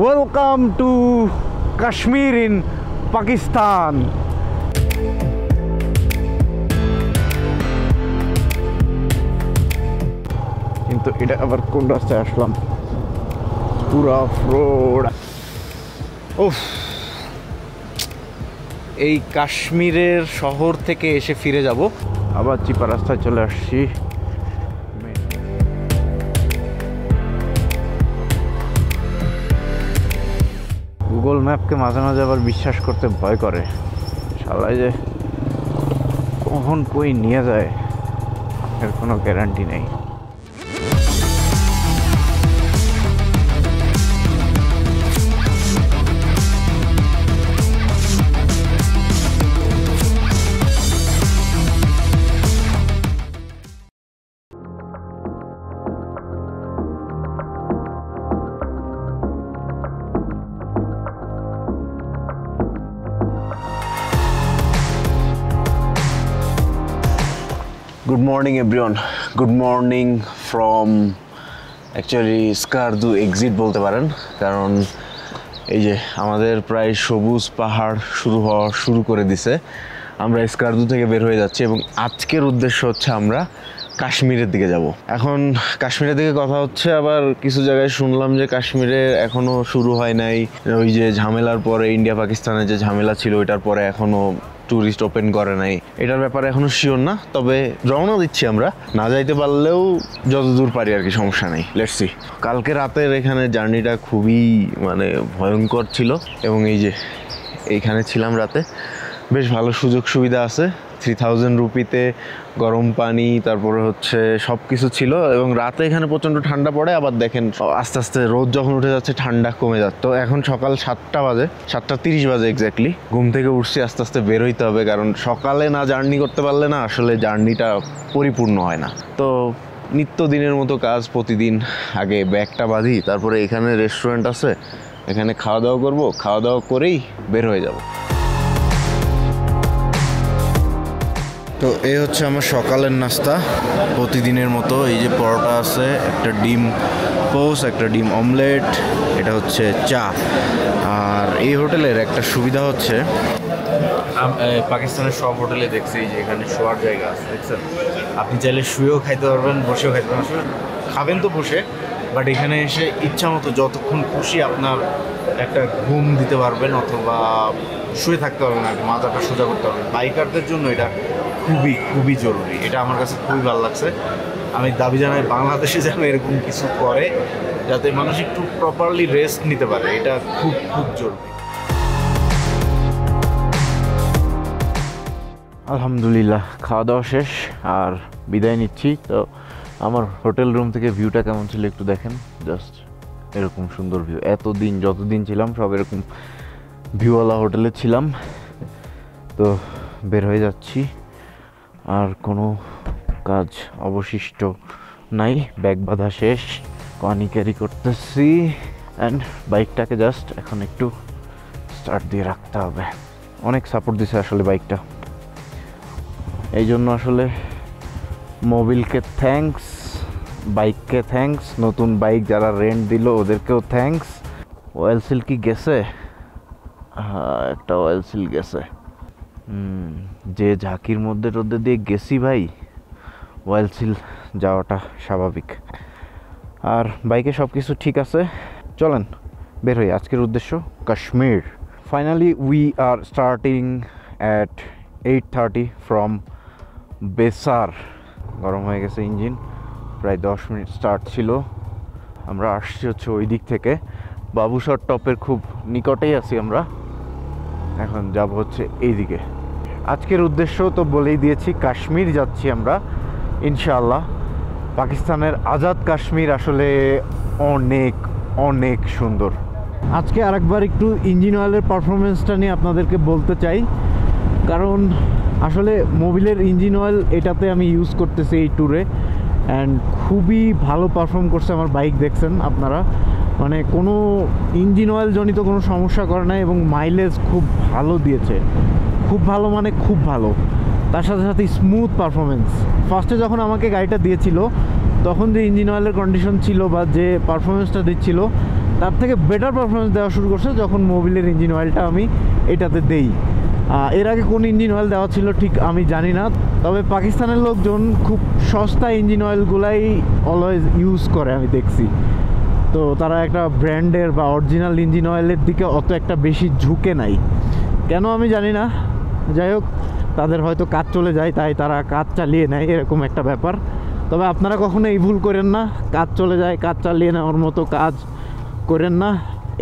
Welcome to Kashmir in Pakistan. কিন্তু এটা আবার কোন রাস্তায় আসলাম? পুরা রোড। উফ, এই কাশ্মীরের শহর থেকে এসে ফিরে যাব, আবার চিপা রাস্তায় চলে আসছি। গুগল ম্যাপকে মাঝে মাঝে আবার বিশ্বাস করতে ভয় করে, শালায় যে কখন কই নিয়ে যায় এর কোনো গ্যারান্টি নেই। Good morning everyone. Good morning from actually Skardu exit বলতে পারেন, কারণ এই যে আমাদের প্রায় সবুজ পাহাড় শুরু করে দিছে। আমরা স্কারদু থেকে বের হয়ে যাচ্ছি এবং আজকের উদ্দেশ্য হচ্ছে আমরা কাশ্মীরের দিকে যাব। এখন কাশ্মীরের দিকে কথা হচ্ছে, আবার কিছু জায়গায় শুনলাম যে কাশ্মীরে এখনও শুরু হয় নাই। ওই যে ঝামেলার পরে ইন্ডিয়া পাকিস্তানের যে ঝামেলা ছিল ওইটার পরে এখনও ট্যুরিস্ট ওপেন করে নাই, এটার ব্যাপারে এখনো শিওর না। তবে রওনা দিচ্ছি আমরা, না যাইতে পারলেও যতদূর পারি আর কি, সমস্যা নেই। Let's see. কালকে রাতের এখানে জার্নিটা খুবই মানে ভয়ঙ্কর ছিল এবং এই যে এইখানে ছিলাম রাতে, বেশ ভালো সুযোগ সুবিধা আছে। 3000 রুপিতে গরম পানি, তারপরে হচ্ছে সব কিছু ছিল এবং রাতে এখানে প্রচণ্ড ঠান্ডা পড়ে। আবার দেখেন আস্তে আস্তে রোদ যখন উঠে যাচ্ছে ঠান্ডা কমে যাচ্ছে। তো এখন সকাল 7টা বাজে, 7:30 বাজে এক্স্যাক্টলি। ঘুম থেকে উঠছি, আস্তে আস্তে বের হইতে হবে, কারণ সকালে না জার্নি করতে পারলে না আসলে জার্নিটা পরিপূর্ণ হয় না। তো নিত্যদিনের মতো কাজ প্রতিদিন, আগে ব্যাগটা বাঁধি, তারপরে এখানে রেস্টুরেন্ট আছে, এখানে খাওয়া দাওয়া করবো, খাওয়া দাওয়া করেই বের হয়ে যাব। তো এই হচ্ছে আমার সকালের নাস্তা প্রতিদিনের মতো। এই যে পরোটা আছে, একটা ডিম পোস্ট, একটা ডিম অমলেট, এটা হচ্ছে চা। আর এই হোটেলের একটা সুবিধা হচ্ছে, পাকিস্তানের সব হোটেলে দেখছি যে এখানে শোয়ার জায়গা আছে, দেখছেন? আপনি চাইলে শুয়েও খাইতে পারবেন, বসেও খাইতে পারবেন। আসলে খাবেন তো বসে, বাট এখানে এসে ইচ্ছা মতো যতক্ষণ খুশি আপনার একটা ঘুম দিতে পারবেন, অথবা শুয়ে থাকতে পারবেন, আর মাথাটা সোজা করতে পারবেন। বাইকারদের জন্য এটা খুবই খুবই জরুরি। এটা আমার কাছে খুবই ভালো লাগছে। আমি দাবি জানাই বাংলাদেশে যেন এরকম কিছু করে, যাতে মানুষ একটু প্রপারলি রেস্ট নিতে পারে। এটা খুব খুব জরুরি। আলহামদুলিল্লাহ, খাওয়া দাওয়া শেষ আর বিদায় নিচ্ছি। তো আমার হোটেল রুম থেকে ভিউটা কেমন ছিল একটু দেখেন। জাস্ট এরকম সুন্দর ভিউ। এতদিন যতদিন ছিলাম সব এরকম ভিউওয়ালা হোটেলে ছিলাম। তো বের হয়ে যাচ্ছি, আর কোনো কাজ অবশিষ্ট নাই। ব্যাগ বাঁধা শেষ, পানি ক্যারি করতেছি অ্যান্ড বাইকটাকে জাস্ট এখন একটু স্টার্ট দিয়ে রাখতে হবে। অনেক সাপোর্ট দিছে আসলে বাইকটা, এই জন্য আসলে মোবিলকে থ্যাঙ্কস, বাইককে থ্যাঙ্কস, নতুন বাইক যারা রেন্ট দিল ওদেরকেও থ্যাঙ্কস। অয়েল সিল কি গেছে? হ্যাঁ, একটা অয়েল সিল গেছে। যে ঝাঁকির মধ্যে টধ্যে দিয়ে গেছি ভাই, অয়েল সিল যাওয়াটা স্বাভাবিক। আর বাইকে সব কিছু ঠিক আছে। চলেন বের হই। আজকের উদ্দেশ্য Kashmir. Finally we are starting at 8:30 from বেসার। গরম হয়ে গেছে ইঞ্জিন, প্রায় 10 মিনিট স্টার্ট ছিল। আমরা আসছি হচ্ছে ওই দিক থেকে, বাবুসর টপের খুব নিকটেই আছি আমরা। এখন যাব হচ্ছে এই দিকে। আজকের উদ্দেশ্য তো বলেই দিয়েছি, কাশ্মীর যাচ্ছি আমরা ইনশাআল্লাহ। পাকিস্তানের আজাদ কাশ্মীর আসলে অনেক অনেক সুন্দর। আজকে আরেকবার একটু ইঞ্জিন অয়েলের পারফরমেন্সটা নিয়ে আপনাদেরকে বলতে চাই, কারণ আসলে মোবিলের ইঞ্জিন অয়েল এটাতে আমি ইউজ করতেছি এই ট্যুরে, অ্যান্ড খুবই ভালো পারফর্ম করছে আমার বাইক। দেখছেন আপনারা, মানে কোনো ইঞ্জিন অয়েল জনিত কোনো সমস্যা করে নাই এবং মাইলেজ খুব ভালো দিয়েছে। খুব ভালো মানে খুব ভালো, তার সাথে সাথে স্মুথ পারফরমেন্স। ফার্স্টে যখন আমাকে গাড়িটা দিয়েছিল তখন যে ইঞ্জিন অয়েলের কন্ডিশন ছিল বা যে পারফরমেন্সটা দিচ্ছিল তার থেকে বেটার পারফরমেন্স দেওয়া শুরু করছে যখন মোবিলের ইঞ্জিন অয়েলটা আমি এটাতে দেই। এর আগে কোন ইঞ্জিন অয়েল দেওয়া ছিল ঠিক আমি জানি না, তবে পাকিস্তানের লোকজন খুব সস্তা ইঞ্জিন অয়েলগুলাই অলওয়েজ ইউজ করে আমি দেখছি। তো তারা একটা ব্র্যান্ডের বা অরিজিনাল ইঞ্জিন অয়েলের দিকে অত একটা বেশি ঝুঁকে নাই, কেন আমি জানি না। যাই হোক, তাদের হয়তো কাজ চলে যায় তাই তারা কাজ চালিয়ে নেয়, এরকম একটা ব্যাপার। তবে আপনারা কখনো এই ভুল করেন না, কাজ চলে যায় কাজ চালিয়ে নেওয়ার মতো কাজ করেন না।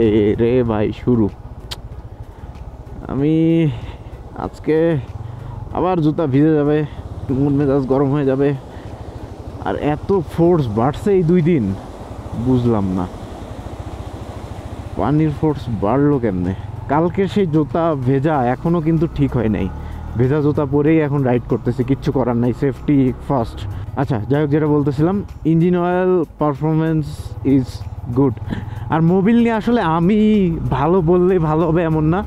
এ রে ভাই শুরু, আমি আজকে আবার জুতা ভিজে যাবে, মন মেজাজ গরম হয়ে যাবে। আর এত ফোর্স বাড়ছে এই 2 দিন, বুঝলাম না পানির ফোর্স বাড়লো কেমনে। কালকে সেই জুতা ভেজা এখনও কিন্তু ঠিক হয় নাই, ভেজা জুতা পরেই এখন রাইড করতেছি, কিচ্ছু করার নাই, সেফটি ফার্স্ট। আচ্ছা যাই হোক, যেটা বলতেছিলাম, engine oil performance is good. আর মোবিল নিয়ে আসলে আমি ভালো বললে ভালো হবে এমন না,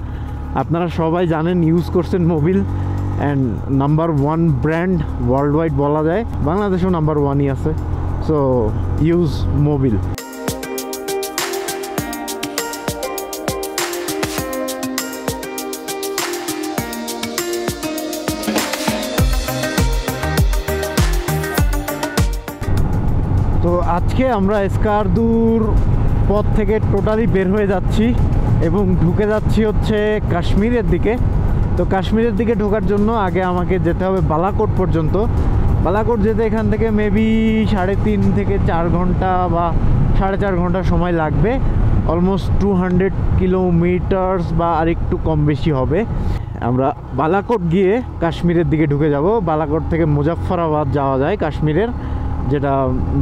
আপনারা সবাই জানেন, ইউজ করছেন Mobil, and number 1 brand world wide বলা যায়, বাংলাদেশেও নাম্বার 1ই আছে। So use Mobil. তো আজকে আমরা স্কারদুর পথ থেকে টোটালি বের হয়ে যাচ্ছি এবং ঢুকে যাচ্ছি হচ্ছে কাশ্মীরের দিকে। তো কাশ্মীরের দিকে ঢোকার জন্য আগে আমাকে যেতে হবে বালাকোট পর্যন্ত। বালাকোট যেতে এখান থেকে মেবি 3.5 থেকে 4 ঘন্টা বা 4.5 ঘন্টা সময় লাগবে। অলমোস্ট 200 কিলোমিটার্স বা আরেকটু কম বেশি হবে। আমরা বালাকোট গিয়ে কাশ্মীরের দিকে ঢুকে যাব। বালাকোট থেকে মুজাফফরাবাদ যাওয়া যায় কাশ্মীরের, যেটা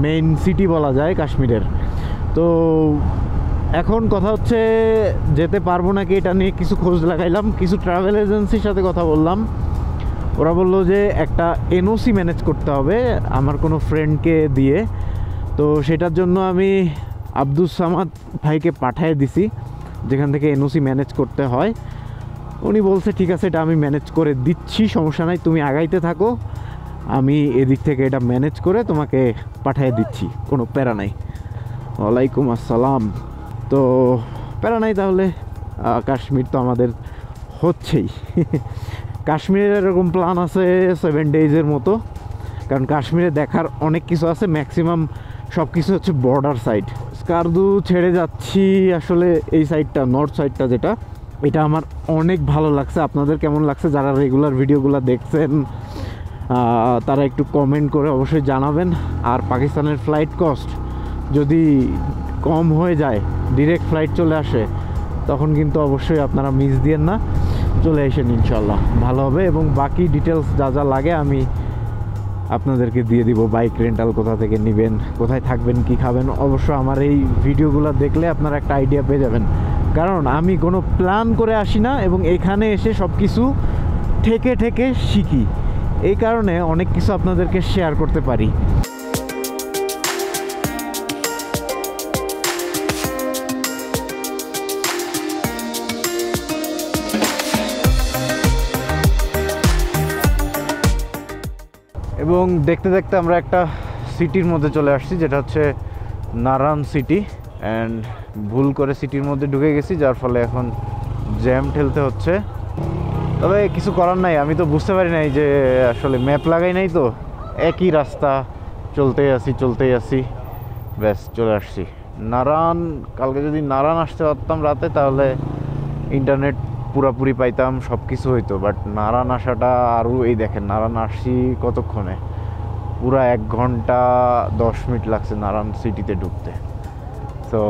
মেইন সিটি বলা যায় কাশ্মীরের। তো এখন কথা হচ্ছে যেতে পারবো নাকি এটা নিয়ে কিছু খোঁজ লাগাইলাম, কিছু ট্রাভেল এজেন্সির সাথে কথা বললাম। ওরা বললো যে একটা এনওসি ম্যানেজ করতে হবে আমার কোনো ফ্রেন্ডকে দিয়ে। তো সেটার জন্য আমি আব্দুস সামাদ ভাইকে পাঠিয়ে দিছি, যেখান থেকে এনওসি ম্যানেজ করতে হয়। উনি বলছে ঠিক আছে, এটা আমি ম্যানেজ করে দিচ্ছি, সমস্যা নাই, তুমি আগাইতে থাকো, আমি এদিক থেকে এটা ম্যানেজ করে তোমাকে পাঠিয়ে দিচ্ছি, কোনো প্যারা নাই। ওয়ালাইকুম আসসালাম। তো প্যারা নাই তাহলে, কাশ্মীর তো আমাদের হচ্ছেই। কাশ্মীরের এরকম প্ল্যান আছে 7 ডেজের মতো, কারণ কাশ্মীরে দেখার অনেক কিছু আছে, ম্যাক্সিমাম সব কিছু হচ্ছে বর্ডার সাইড। স্কারদু ছেড়ে যাচ্ছি, আসলে এই সাইডটা নর্থ সাইডটা যেটা, এটা আমার অনেক ভালো লাগছে। আপনাদের কেমন লাগছে? যারা রেগুলার ভিডিওগুলো দেখছেন তারা একটু কমেন্ট করে অবশ্যই জানাবেন। আর পাকিস্তানের ফ্লাইট কস্ট যদি কম হয়ে যায়, ডিরেক্ট ফ্লাইট চলে আসে, তখন কিন্তু অবশ্যই আপনারা মিস দিয়েন না, চলে আসেন, ইনশাল্লাহ ভালো হবে। এবং বাকি ডিটেলস যা যা লাগে আমি আপনাদেরকে দিয়ে দিব, বাইক রেন্টাল কোথা থেকে নেবেন, কোথায় থাকবেন, কি খাবেন। অবশ্য আমার এই ভিডিওগুলো দেখলে আপনারা একটা আইডিয়া পেয়ে যাবেন, কারণ আমি কোনো প্ল্যান করে আসি না এবং এখানে এসে সব কিছু ঠেকে ঠেকে শিখি, এই কারণে অনেক কিছু আপনাদেরকে শেয়ার করতে পারি। এবং দেখতে দেখতে আমরা একটা সিটির মধ্যে চলে আসছি, যেটা হচ্ছে নারান সিটি। অ্যান্ড ভুল করে সিটির মধ্যে ঢুকে গেছি, যার ফলে এখন জ্যাম ঠেলতে হচ্ছে। তবে কিছু করার নাই, আমি তো বুঝতে পারি নাই যে আসলে ম্যাপ লাগাই নাই, তো একই রাস্তা চলতেই আসি, ব্যাস চলে আসছি নারান। কালকে যদি নারান আসতে পারতাম রাতে, তাহলে ইন্টারনেট পুরাপুরি পাইতাম, সব কিছু হইতো। বাট নারান আসাটা আরও, এই দেখেন নারান আসছি কতক্ষণে, পুরা 1 ঘন্টা 10 মিনিট লাগছে নারান সিটিতে ঢুকতে। তো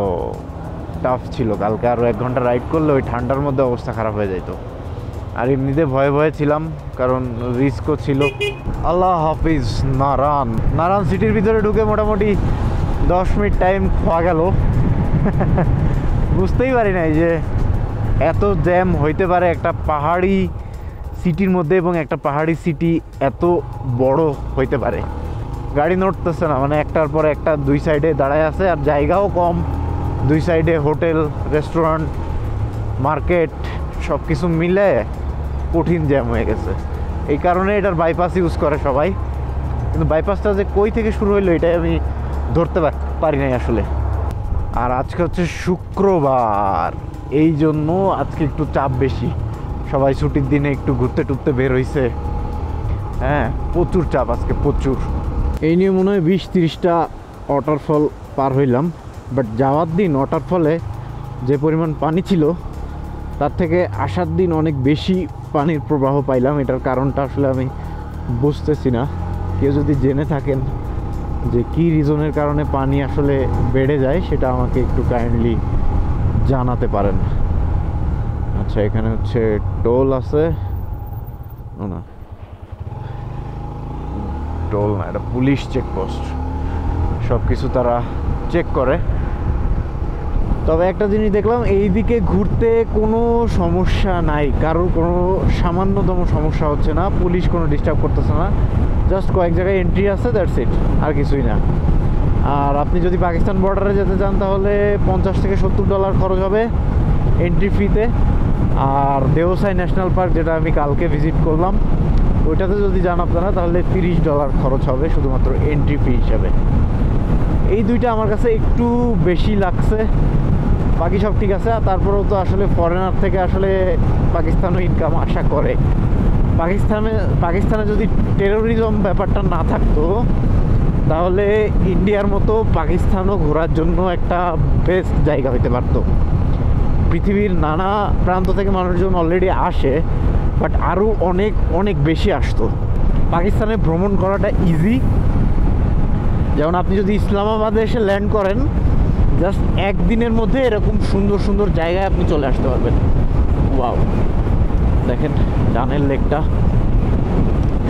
টাফ ছিল কালকে, আরও 1 ঘন্টা রাইড করলে ওই ঠান্ডার মধ্যে অবস্থা খারাপ হয়ে যেত। আর এমনিতে ভয়ে ভয়ে ছিলাম, কারণ রিস্কও ছিল। আল্লাহ হাফিজ নারান। নারান সিটির ভিতরে ঢুকে মোটামুটি 10 মিনিট টাইম খোয়া গেল। বুঝতেই পারি নাই যে এত জ্যাম হইতে পারে একটা পাহাড়ি সিটির মধ্যে, এবং একটা পাহাড়ি সিটি এত বড় হইতে পারে। গাড়ি নড়তেছে না, মানে একটার পর একটা 2 সাইডে দাঁড়ায় আছে, আর জায়গাও কম। 2 সাইডে হোটেল, রেস্টুরেন্ট, মার্কেট, সব কিছু মিলে কঠিন জ্যাম হয়ে গেছে। এই কারণে এটার বাইপাস ইউজ করে সবাই, কিন্তু বাইপাসটা যে কই থেকে শুরু হইলো এটাই আমি ধরতে পারি নাই আসলে। আর আজকে হচ্ছে শুক্রবার, এই জন্য আজকে একটু চাপ বেশি। সবাই ছুটির দিনে একটু ঘুরতে টুরতে বের হইছে। হ্যাঁ, প্রচুর চাপ আজকে, প্রচুর। এই নিয়ে মনে হয় 20-30টা ওয়াটারফল পার হইলাম, বাট যাওয়ার দিন ওয়াটারফলে যে পরিমাণ পানি ছিল তার থেকে আসার দিন অনেক বেশি পানির প্রবাহ পাইলাম। এটার কারণটা আসলে আমি বুঝতেছি না। কেউ যদি জেনে থাকেন যে কী রিজনের কারণে পানি আসলে বেড়ে যায়, সেটা আমাকে একটু কাইন্ডলি জানাতে পারেন। আচ্ছা, এখানে হচ্ছে টোল আছে না, টোল না, এটা পুলিশ চেকপোস্ট। সব কিছু তারা চেক করে। তবে একটা জিনিস দেখলাম, এই দিকে ঘুরতে কোনো সমস্যা নাই, কারোর কোনো সামান্যতম সমস্যা হচ্ছে না, পুলিশ কোনো ডিস্টার্ব করতেছে না। জাস্ট কয়েক জায়গায় এন্ট্রি আছে, দ্যাটস ইট, আর কিছুই না। আর আপনি যদি পাকিস্তান বর্ডারে যেতে চান তাহলে $50 থেকে $70 খরচ হবে এন্ট্রি ফিতে। আর দেওসাই ন্যাশনাল পার্ক, যেটা আমি কালকে ভিজিট করলাম, ওইটাতে যদি যান আপনারা তাহলে $30 খরচ হবে শুধুমাত্র এন্ট্রি ফি হিসাবে। এই দুইটা আমার কাছে একটু বেশি লাগছে, বাকি সব ঠিক আছে। আর তারপরেও তো আসলে ফরেনার থেকে আসলে পাকিস্তানও ইনকাম আশা করে। পাকিস্তানে যদি টেরোরিজম ব্যাপারটা না থাকতো তাহলে ইন্ডিয়ার মতো পাকিস্তানও ঘোরার জন্য একটা বেস্ট জায়গা হইতে পারতো। পৃথিবীর নানা প্রান্ত থেকে মানুষজন অলরেডি আসে, বাট আরও অনেক অনেক বেশি আসতো। পাকিস্তানে ভ্রমণ করাটা ইজি। যেমন আপনি যদি ইসলামাবাদে এসে ল্যান্ড করেন, জাস্ট একদিনের মধ্যে এরকম সুন্দর সুন্দর জায়গায় আপনি চলে আসতে পারবেন। ওয়াও, দেখেন ডানের লেকটা,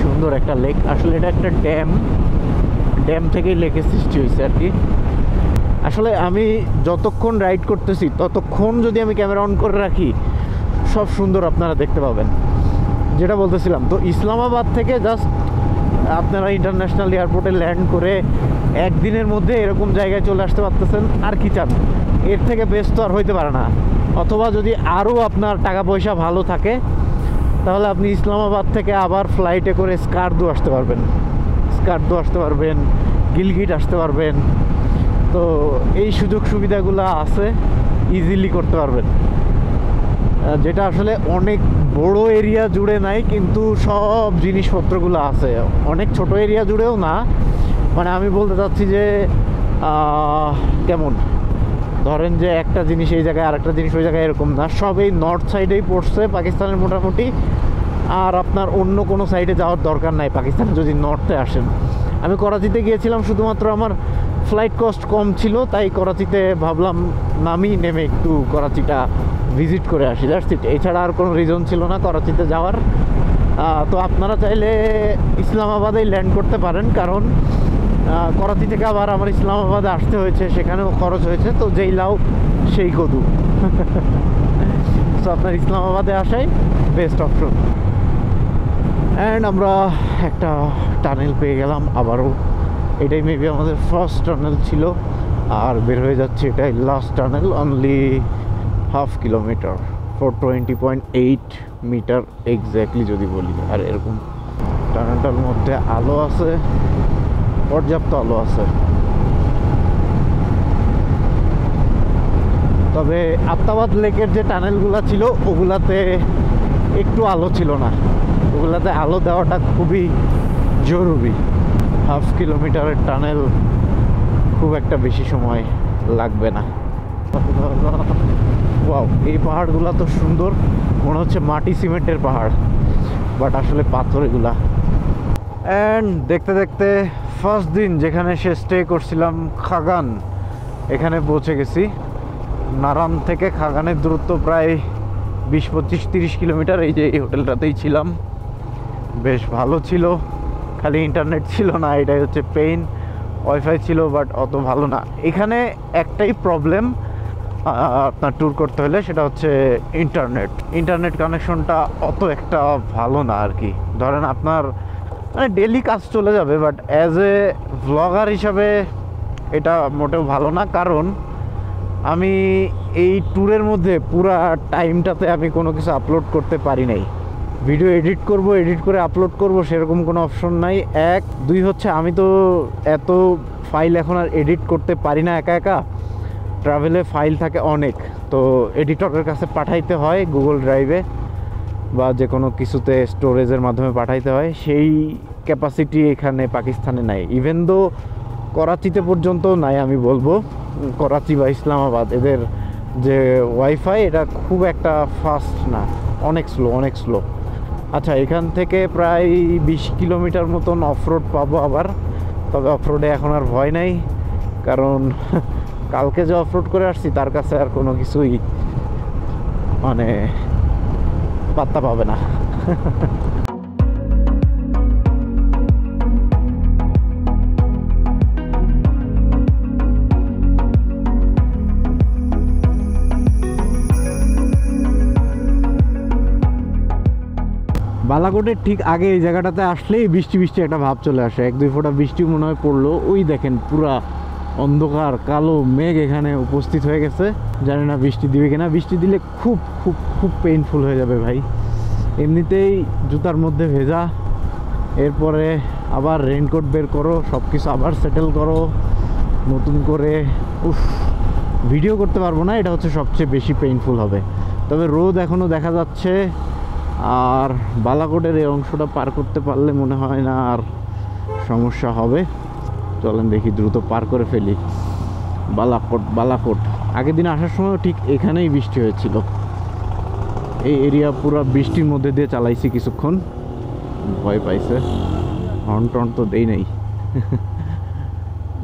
সুন্দর একটা লেক। আসলে এটা একটা ড্যাম থেকেই লেকের সৃষ্টি হয়েছে আর কি। আসলে আমি যতক্ষণ রাইড করতেছি ততক্ষণ যদি আমি ক্যামেরা অন করে রাখি, সব সুন্দর আপনারা দেখতে পাবেন। যেটা বলতেছিলাম, তো ইসলামাবাদ থেকে জাস্ট আপনারা ইন্টারন্যাশনাল এয়ারপোর্টে ল্যান্ড করে একদিনের মধ্যে এরকম জায়গায় চলে আসতে পারতেছেন। আর কি চান, এর থেকে বেস্ট তো আর হইতে পারে না। অথবা যদি আরও আপনার টাকা পয়সা ভালো থাকে তাহলে আপনি ইসলামাবাদ থেকে আবার ফ্লাইটে করে স্কার্দু আসতে পারবেন, গিলগিট আসতে পারবেন। তো এই সুযোগ সুবিধাগুলো আছে, ইজিলি করতে পারবেন। যেটা আসলে অনেক বড় এরিয়া জুড়ে নাই, কিন্তু সব জিনিসপত্রগুলো আছে। অনেক ছোট এরিয়া জুড়েও না, মানে আমি বলতে চাচ্ছি যে কেমন ধরেন যে একটা জিনিস এই জায়গায় আর একটা জিনিস ওই জায়গায়, এরকম না। সব এই নর্থ সাইডেই পড়ছে পাকিস্তানের মোটামুটি। আর আপনার অন্য কোনো সাইডে যাওয়ার দরকার নাই পাকিস্তানে যদি নর্থে আসেন। আমি করাচিতে গিয়েছিলাম, শুধুমাত্র আমার ফ্লাইট কস্ট কম ছিল, তাই করাচিতে ভাবলাম নেমে একটু করাচিটা ভিজিট করে আসি, দ্যাটস ইট। এছাড়া আর কোনো রিজন ছিল না করাচিতে যাওয়ার। তো আপনারা চাইলে ইসলামাবাদেই ল্যান্ড করতে পারেন, কারণ করাচি থেকে আবার আমার ইসলামাবাদে আসতে হয়েছে, সেখানেও খরচ হয়েছে। তো যেই লাউ সেই কদু। তো আপনার ইসলামাবাদে আসাই বেস্ট অপশন। অ্যান্ড আমরা একটা টানেল পেয়ে গেলাম আবারও। এটাই মেবি আমাদের ফার্স্ট টানেল ছিল, আর বের হয়ে যাচ্ছে এটাই last tunnel. Only 1/2 kilometre, 420.8 metre exactly যদি বলি। আর এরকম টানেলটার মধ্যে আলো আছে, পর্যাপ্ত আলো আছে। তবে আফতাবাদ লেকের যে টানেলগুলো ছিল ওগুলাতে একটু আলো ছিল না, ওগুলাতে আলো দেওয়াটা খুবই জরুরি। 1/2 কিলোমিটারের টানেল খুব একটা বেশি সময় লাগবে না। ওয়াও, এই পাহাড়গুলো তো সুন্দর, মনে হচ্ছে মাটি সিমেন্টের পাহাড়, বাট আসলে পাথর এগুলা। অ্যান্ড দেখতে দেখতে ফার্স্ট দিন যেখানে সে স্টে করছিলাম, খাগান, এখানে পৌঁছে গেছি। নারান থেকে খাগানের দূরত্ব প্রায় 20-25-30 কিলোমিটার। এই যে এই হোটেলটাতেই ছিলাম, বেশ ভালো ছিল, খালি ইন্টারনেট ছিল না, এটাই হচ্ছে পেইন। ওয়াইফাই ছিল বাট অত ভালো না। এখানে একটাই প্রবলেম আপনার ট্যুর করতে হলে, সেটা হচ্ছে ইন্টারনেট কানেকশনটা অত একটা ভালো না আর কি। ধরেন আপনার মানে ডেলি কাজ চলে যাবে, বাট অ্যাজ এ ভ্লগার হিসাবে এটা মোটেও ভালো না। কারণ আমি এই ট্যুরের মধ্যে পুরা টাইমটাতে আমি কোনো কিছু আপলোড করতে পারি নাই। ভিডিও এডিট করে আপলোড করব সেরকম কোনো অপশন নাই। 1, 2 হচ্ছে আমি তো এত ফাইল এখন আর এডিট করতে পারি না একা একা। ট্রাভেলে ফাইল থাকে অনেক, তো এডিটরের কাছে পাঠাইতে হয় গুগল ড্রাইভে বা যে কোনো কিছুতে স্টোরেজের মাধ্যমে পাঠাইতে হয়। সেই ক্যাপাসিটি এখানে পাকিস্তানে নাই, ইভেন দো করাচিতে পর্যন্ত নাই। আমি বলবো করাচি বা ইসলামাবাদ এদের যে ওয়াইফাই এটা খুব একটা ফাস্ট না, অনেক স্লো, অনেক স্লো। আচ্ছা, এখান থেকে প্রায় 20 কিলোমিটার মতন অফরোড পাবো আবার, তবে অফরোডে এখন আর ভয় নাই, কারণ কালকে যে অফরোড করে আসছি তার কাছে আর কোনো কিছুই মানে পাত্তা পাবে না। বালাকোটের ঠিক আগে এই জায়গাটাতে আসলেই বৃষ্টি বৃষ্টি একটা ভাব চলে আসে, 1-2 ফোঁটা বৃষ্টি মনে হয় পড়লো। ওই দেখেন পুরা অন্ধকার কালো মেঘ এখানে উপস্থিত হয়ে গেছে। জানি না বৃষ্টি দিবে কিনা, বৃষ্টি দিলে খুব খুব খুব পেইনফুল হয়ে যাবে ভাই। এমনিতেই জুতার মধ্যে ভেজা, এরপরে আবার রেইনকোট বের করো, সব কিছু আবার সেটেল করো নতুন করে। উফ, ভিডিও করতে পারবো না, এটা হচ্ছে সবচেয়ে বেশি পেইনফুল হবে। তবে রোদ এখনও দেখা যাচ্ছে, আর বালাকোটের এই অংশটা পার করতে পারলে মনে হয় না আর সমস্যা হবে। চলেন দেখি দ্রুত পার করে ফেলি। বালাকোট আগের দিন আসার সময় ঠিক এখানেই বৃষ্টি হয়েছিল। এই এরিয়া পুরো বৃষ্টির মধ্যে দিয়ে চালাইছি কিছুক্ষণ, ভয় পাইছে। হর্ন টর্ন তো দেই নাই।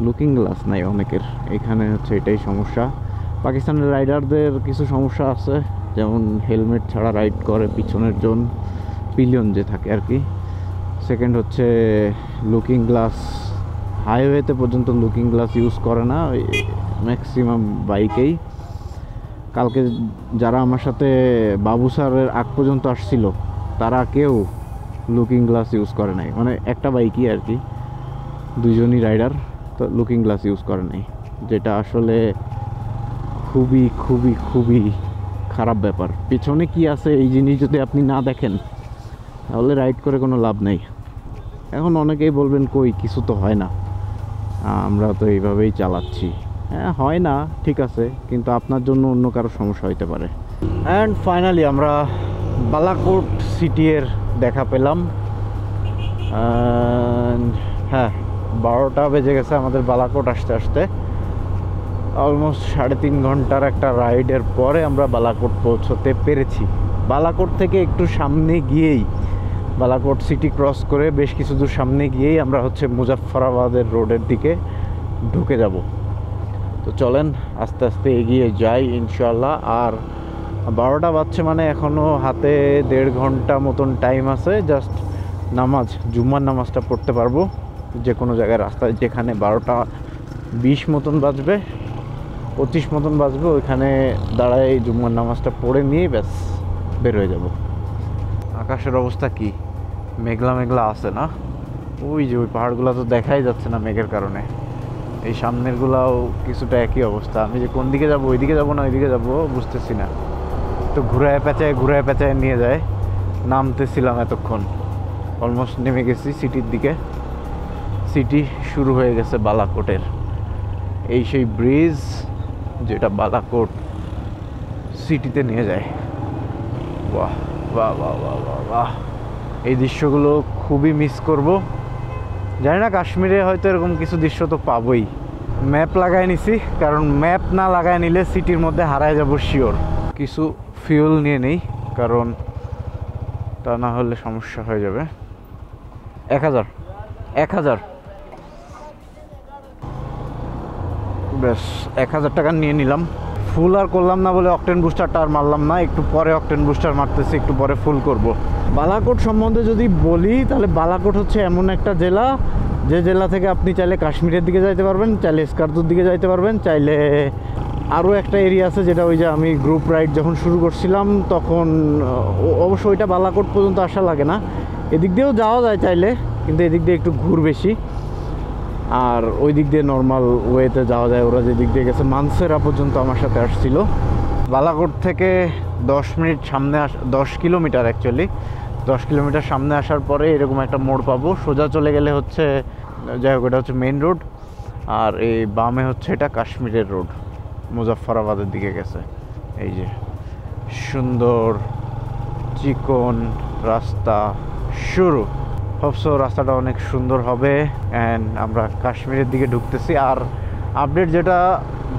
লুকিং গ্লাস নাই অনেকের, এখানে হচ্ছে এটাই সমস্যা। পাকিস্তানের রাইডারদের কিছু সমস্যা আছে, যেমন হেলমেট ছাড়া রাইড করে, পিছনের জন পিলিয়ন যে থাকে আর কি। সেকেন্ড হচ্ছে লুকিং গ্লাস, হাইওয়েতে পর্যন্ত লুকিং গ্লাস ইউজ করে না ম্যাক্সিমাম বাইকেই। কালকে যারা আমার সাথে বাবু স্যারের আগ পর্যন্ত আসছিল তারা কেউ লুকিং গ্লাস ইউজ করে নাই, মানে একটা বাইকই আর কি, দুজনই রাইডার, তো লুকিং গ্লাস ইউজ করে নাই, যেটা আসলে খুবই খুবই খুবই খারাপ ব্যাপার। পেছনে কি আছে এই জিনিস যদি আপনি না দেখেন তাহলে রাইড করে কোনো লাভ নেই। এখন অনেকেই বলবেন কই কিছু তো হয় না, আমরা তো এইভাবেই চালাচ্ছি। হ্যাঁ হয় না, ঠিক আছে, কিন্তু আপনার জন্য অন্য কারো সমস্যা হইতে পারে। অ্যান্ড ফাইনালি আমরা বালাকোট সিটি এর দেখা পেলাম। হ্যাঁ, 12টা বেজে গেছে আমাদের বালাকোট আসতে আসতে। অলমোস্ট 3.5 ঘন্টার একটা রাইডের পরে আমরা বালাকোট পৌঁছতে পেরেছি। বালাকোট থেকে একটু সামনে গিয়েই, বালাকোট সিটি ক্রস করে বেশ কিছু দূর সামনে গিয়েই আমরা হচ্ছে মুজাফফরাবাদের রোডের দিকে ঢুকে যাব। তো চলেন আস্তে আস্তে এগিয়ে যাই ইনশাল্লাহ। আর 12টা বাজছে মানে এখনও হাতে 1.5 ঘন্টা মতন টাইম আছে। জাস্ট নামাজ, জুম্মার নামাজটা পড়তে পারবো যে কোনো জায়গায়, রাস্তায় যেখানে 12টা 20 মতন বাজবে, 25 মতন বাজবে, ওইখানে দাঁড়ায় জুম্মার নামাজটা পড়ে নিয়ে ব্যাস বের হয়ে যাব। আকাশের অবস্থা কি, মেঘলা মেঘলা আছে না? ওই যে ওই পাহাড়গুলো তো দেখাই যাচ্ছে না মেঘের কারণে। এই সামনেরগুলাও কিছুটা একই অবস্থা। আমি যে কোন দিকে যাবো, ওইদিকে যাবো না ওইদিকে যাবো বুঝতেছি না, তো ঘুরায় পেঁচায় নিয়ে যায়। নামতেছিলাম এতক্ষণ, অলমোস্ট নেমে গেছি সিটির দিকে। সিটি শুরু হয়ে গেছে বালাকোটের, এই সেই ব্রিজ যেটা বালাকোট সিটিতে নিয়ে যায়। বাহ বাহ বাহ বাহ বাহ বাহ, এই দৃশ্যগুলো খুবই মিস করব। জানি না কাশ্মীরে হয়তো এরকম কিছু দৃশ্য তো পাবোই। ম্যাপ লাগাই নিছি, কারণ ম্যাপ না লাগাই নিলে সিটির মধ্যে হারায় যাব শিওর। কিছু ফিউল নিয়ে নেই, কারণ তা না হলে সমস্যা হয়ে যাবে। 1000 ব্যাস 1000 টাকা নিয়ে নিলাম। ফুল আর করলাম না বলে অকটেন বুস্টারটা আর মারলাম না, একটু পরে অকটেন বুস্টার মারতেছি, একটু পরে ফুল করব। বালাকোট সম্বন্ধে যদি বলি তাহলে বালাকোট হচ্ছে এমন একটা জেলা, যে জেলা থেকে আপনি চাইলে কাশ্মীরের দিকে যাইতে পারবেন, চাইলে স্কারদুর দিকে যাইতে পারবেন, চাইলে আরও একটা এরিয়া আছে যেটা ওই যে আমি গ্রুপ রাইড যখন শুরু করছিলাম তখন, অবশ্য ওইটা বালাকোট পর্যন্ত আসা লাগে না, এদিক দিয়েও যাওয়া যায় চাইলে, কিন্তু এদিক দিয়ে একটু ঘুর বেশি, আর ওই দিক দিয়ে নর্মাল ওয়েতে যাওয়া যায়। ওরা যে দিক দিয়ে গেছে মানসেরা পর্যন্ত আমার সাথে আসছিল। বালাকোট থেকে 10 মিনিট সামনে 10 কিলোমিটার অ্যাকচুয়ালি 10 কিলোমিটার সামনে আসার পরে এরকম একটা মোড় পাবো। সোজা চলে গেলে হচ্ছে, যাই হোক, এটা হচ্ছে মেইন রোড, আর এই বামে হচ্ছে এটা কাশ্মীরের রোড। মুজাফফরাবাদের দিকে গেছে। এই যে সুন্দর চিকন রাস্তা শুরু। ভাবছো রাস্তাটা অনেক সুন্দর হবে অ্যান্ড আমরা কাশ্মীরের দিকে ঢুকতেছি। আর আপডেট যেটা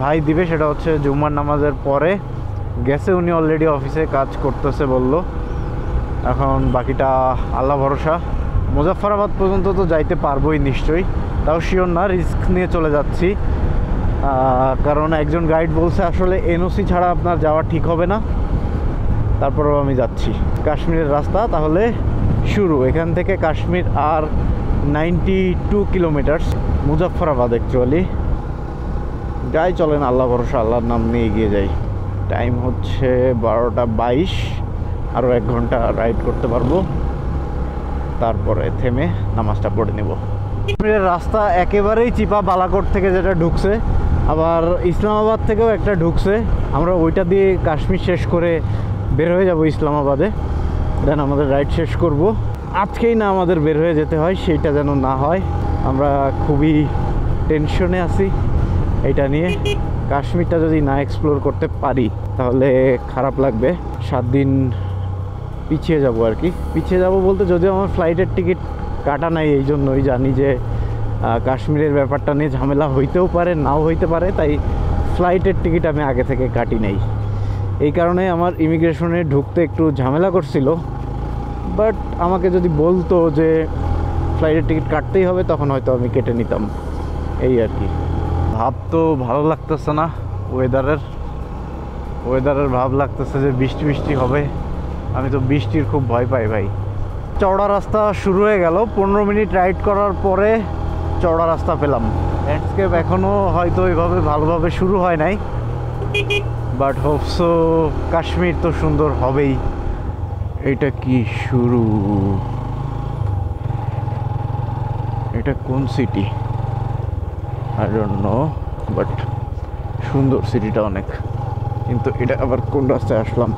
ভাই দিবে সেটা হচ্ছে জুম্মার নামাজের পরে গেছে, উনি অলরেডি অফিসে কাজ করতেছে বলল। এখন বাকিটা আল্লাহ ভরসা। মুজাফফরাবাদ পর্যন্ত তো যাইতে পারবোই নিশ্চয়ই, তাও শিওর না, রিস্ক নিয়ে চলে যাচ্ছি। কারণ একজন গাইড বলছে আসলে এনওসি ছাড়া আপনার যাওয়া ঠিক হবে না। তারপরেও আমি যাচ্ছি। কাশ্মীরের রাস্তা তাহলে শুরু। এখান থেকে কাশ্মীর আর 92 কিলোমিটার্স, মুজাফফরাবাদ অ্যাকচুয়ালি। যাই চলেন, আল্লাহ ভরসা, আল্লাহর নাম নিয়ে এগিয়ে যাই। টাইম হচ্ছে 12:22, আরও 1 ঘন্টা রাইড করতে পারবো, তারপরে থেমে নামাজটা পড়ে নেব। কাশ্মীরের রাস্তা একেবারেই চিপা, বালাকোট থেকে যেটা ঢুকছে, আবার ইসলামাবাদ থেকেও একটা ঢুকছে। আমরা ওইটা দিয়ে কাশ্মীর শেষ করে বের হয়ে যাব ইসলামাবাদে, দেন আমাদের রাইড শেষ করব। আজকেই না আমাদের বের হয়ে যেতে হয়, সেইটা যেন না হয়। আমরা খুবই টেনশনে আছি এইটা নিয়ে। কাশ্মীরটা যদি না এক্সপ্লোর করতে পারি তাহলে খারাপ লাগবে। 7 দিন পিছিয়ে যাব আর কি। পিছিয়ে যাব বলতে, যদিও আমার ফ্লাইটের টিকিট কাটা নাই, এই জন্যই জানি যে কাশ্মীরের ব্যাপারটা নিয়ে ঝামেলা হইতেও পারে, নাও হইতে পারে, তাই ফ্লাইটের টিকিট আমি আগে থেকে কাটি নাই। এই কারণে আমার ইমিগ্রেশনে ঢুকতে একটু ঝামেলা করছিল। বাট আমাকে যদি বলতো যে ফ্লাইটের টিকিট কাটতেই হবে, তখন হয়তো আমি কেটে নিতাম, এই আর কি। ভাব তো ভালো লাগতেছে না, ওয়েদারের ভাব লাগতেছে যে বৃষ্টি বৃষ্টি হবে। আমি তো বৃষ্টির খুব ভয় পাই ভাই। চওড়া রাস্তা শুরু হয়ে গেল, 15 মিনিট রাইড করার পরে চওড়া রাস্তা পেলাম। ল্যান্ডস্কেপ এখনও হয়তো ওইভাবে ভালোভাবে শুরু হয় নাই, বাট হোপসো কাশ্মীর তো সুন্দর হবেই। এটা কি শুরু? এটা কোন city? I don't know, but সুন্দর সিটিটা অনেক। কিন্তু এটা আবার কোন রাস্তায় আসলাম?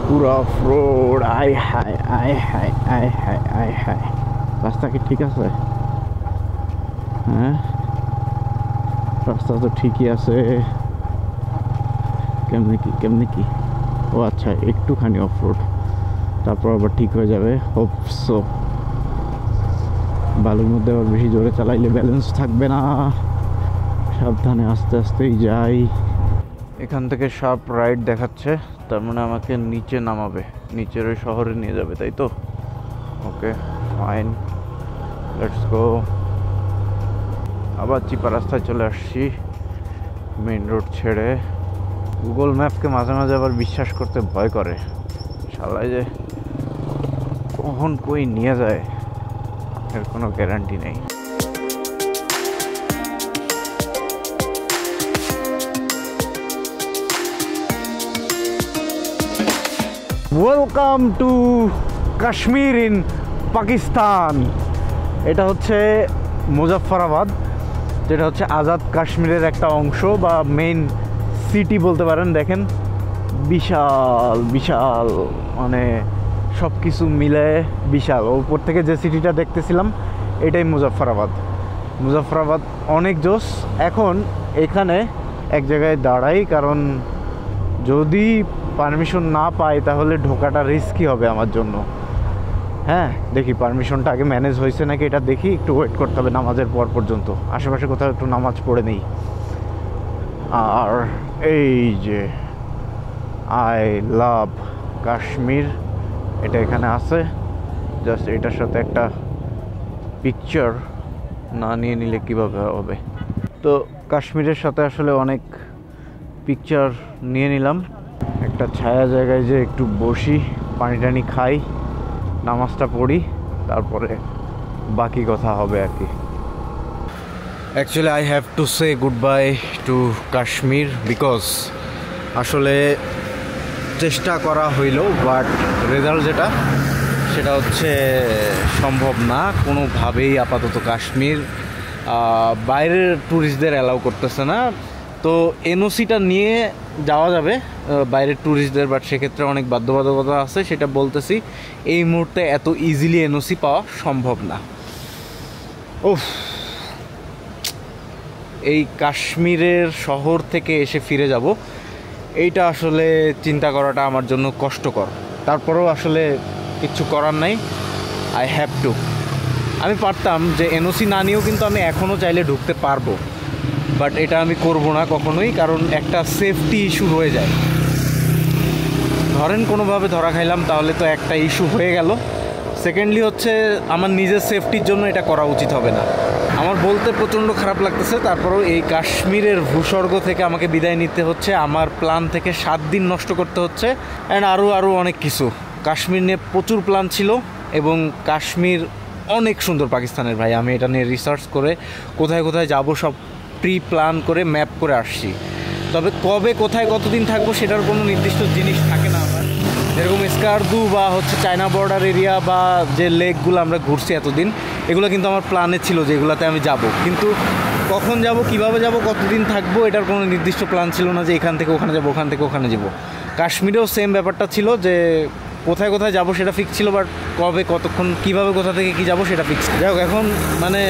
পুরা রোড, আয় হায় আয় হায় আয় হায় আয় হায়। রাস্তা কি ঠিক আছে? হ্যাঁ, রাস্তা তো ঠিকই আছে। কেমনি কি? ও আচ্ছা, একটুখানি অফ রোড, তারপর আবার ঠিক হয়ে যাবে হোপসো। বালুর মধ্যে আবার বেশি জোরে চালাইলে ব্যালেন্স থাকবে না, সাবধানে আস্তে আস্তেই যাই। এখান থেকে শার্প রাইট দেখাচ্ছে, তার মানে আমাকে নিচে নামাবে, নিচের ওই শহরে নিয়ে যাবে, তাই তো? Okay fine, let's go. আবার চিপা রাস্তায় চলে আসছি, মেইন রোড ছেড়ে। গুগল ম্যাপকে মাঝে মাঝে আবার বিশ্বাস করতে ভয় করে, শালায় যে কখন কই নিয়ে যায় এর কোনো গ্যারান্টি নেই। Welcome to Kashmir in Pakistan. এটা হচ্ছে মুজাফফরাবাদ, যেটা হচ্ছে আজাদ কাশ্মীরের একটা অংশ বা মেইন সিটি বলতে পারেন। দেখেন বিশাল বিশাল, মানে সব কিছু মিলে বিশাল। উপর থেকে যে সিটিটা দেখতেছিলাম এটাই মুজাফফরাবাদ অনেক জোস। এখন এখানে এক জায়গায় দাঁড়াই, কারণ যদি পারমিশন না পাই তাহলে ঢোকাটা রিস্কি হবে আমার জন্য। হ্যাঁ, দেখি পারমিশনটা আগে ম্যানেজ হয়েছে নাকি এটা দেখি। একটু ওয়েট করতে হবে নামাজের পর পর্যন্ত, আশেপাশে কোথাও একটু নামাজ পড়ে নেই। আর এই যে আই লাভ কাশ্মীর, এটা এখানে আছে। জাস্ট এটার সাথে একটা পিকচার না নিয়ে নিলে কীভাবে হবে। তো কাশ্মীরের সাথে আসলে অনেক পিকচার নিয়ে নিলাম। একটা ছায়া জায়গায় যে একটু বসি, পানি টানি খাই, নামাজটা পড়ি, তারপরে বাকি কথা হবে আর কি। Actually I have to say goodbye to Kashmir, because আসলে চেষ্টা করা হইল, বাট রেজাল্ট যেটা সেটা হচ্ছে সম্ভব না কোনোভাবেই। আপাতত কাশ্মীর বাইরের ট্যুরিস্টদের অ্যালাউ করতেছে না। তো এনওসিটা নিয়ে যাওয়া যাবে বাইরের ট্যুরিস্টদের, বাট সেক্ষেত্রে অনেক বাধ্যবাধকতা আছে, সেটা বলতেছি। এই মুহূর্তে এত ইজিলি এনওসি পাওয়া সম্ভব না। ওফ, এই কাশ্মীরের শহর থেকে এসে ফিরে যাব, এইটা আসলে চিন্তা করাটা আমার জন্য কষ্টকর। তারপরেও আসলে কিচ্ছু করার নাই, আই হ্যাভ টু। আমি পারতাম যে এনওসি না নিয়েও কিন্তু আমি এখনও চাইলে ঢুকতে পারবো, বাট এটা আমি করব না কখনোই, কারণ একটা সেফটি ইস্যু হয়ে যায়। ধরেন কোনোভাবে ধরা খাইলাম তাহলে তো একটা ইস্যু হয়ে গেল। সেকেন্ডলি হচ্ছে আমার নিজের সেফটির জন্য এটা করা উচিত হবে না। আমার বলতে প্রচণ্ড খারাপ লাগতেছে, তারপরেও এই কাশ্মীরের ভূস্বর্গ থেকে আমাকে বিদায় নিতে হচ্ছে, আমার প্ল্যান থেকে 7 দিন নষ্ট করতে হচ্ছে, অ্যান্ড আরও অনেক কিছু। কাশ্মীর নিয়ে প্রচুর প্ল্যান ছিল, এবং কাশ্মীর অনেক সুন্দর পাকিস্তানের ভাই। আমি এটা নিয়ে রিসার্চ করে কোথায় কোথায় যাব সব প্রি প্ল্যান করে ম্যাপ করে আসছি। তবে কবে কোথায় কতদিন থাকবো সেটার কোনো নির্দিষ্ট জিনিস থাকে না আমার। যেরকম স্কারদু বা হচ্ছে চায়না বর্ডার এরিয়া বা যে লেকগুলো আমরা ঘুরছি এতদিন, এগুলো কিন্তু আমার প্ল্যানে ছিল যে এগুলোতে আমি যাব, কিন্তু কখন যাব, কিভাবে যাব, কতদিন থাকবো এটার কোনো নির্দিষ্ট প্ল্যান ছিল না যে এখান থেকে ওখানে যাব, ওখান থেকে ওখানে যাব। কাশ্মীরেও সেম ব্যাপারটা ছিল যে কোথায় কোথায় যাব সেটা ফিক্স ছিল, বাট কবে কতক্ষণ কীভাবে কোথা থেকে কী যাব সেটা ফিক্স। যাই হোক, এখন মানে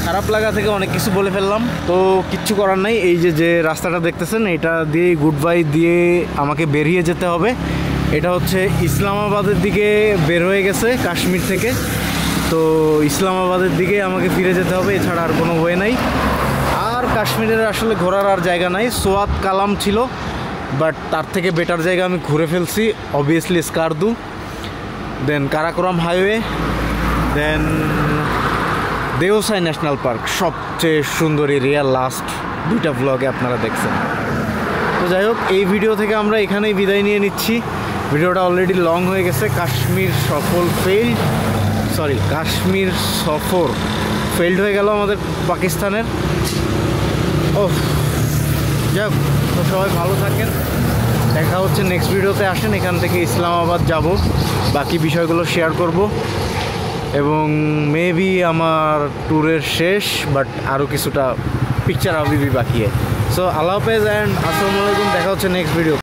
খারাপ লাগা থেকে অনেক কিছু বলে ফেললাম, তো কিচ্ছু করার নাই। এই যে রাস্তাটা দেখতেছেন, এটা দিয়ে গুড বাই দিয়ে আমাকে বেরিয়ে যেতে হবে। এটা হচ্ছে ইসলামাবাদের দিকে বের হয়ে গেছে কাশ্মীর থেকে, তো ইসলামাবাদের দিকে আমাকে ফিরে যেতে হবে, এছাড়া আর কোনো ওয়ে নাই। আর কাশ্মীরের আসলে ঘোরার আর জায়গা নাই। সোয়াত কালাম ছিল, বাট তার থেকে বেটার জায়গা আমি ঘুরে ফেলছি, অবভিয়াসলি স্কারদু, দেন কারাকোরাম হাইওয়ে, দেন দেওসাই ন্যাশনাল পার্ক, সবচেয়ে সুন্দর এরিয়া। লাস্ট 2টা ব্লগে আপনারা দেখছেন। তো যাই হোক, এই ভিডিও থেকে আমরা এখানেই বিদায় নিয়ে নিচ্ছি। ভিডিওটা অলরেডি লং হয়ে গেছে। কাশ্মীর সফর ফেইল্ড হয়ে গেল আমাদের পাকিস্তানের। যাই হোক, তো সবাই ভালো থাকেন, দেখা হচ্ছে নেক্সট ভিডিওতে। আসেন, এখান থেকে ইসলামাবাদ যাব, বাকি বিষয়গুলো শেয়ার করব, এবং মেবি আমার ট্যুরের শেষ, বাট আরও কিছুটা পিকচার আবিবি বাকি। সো আল্লাহ হাফেজ অ্যান্ড আসসালামু আলাইকুম, দেখা হচ্ছে নেক্সট ভিডিও।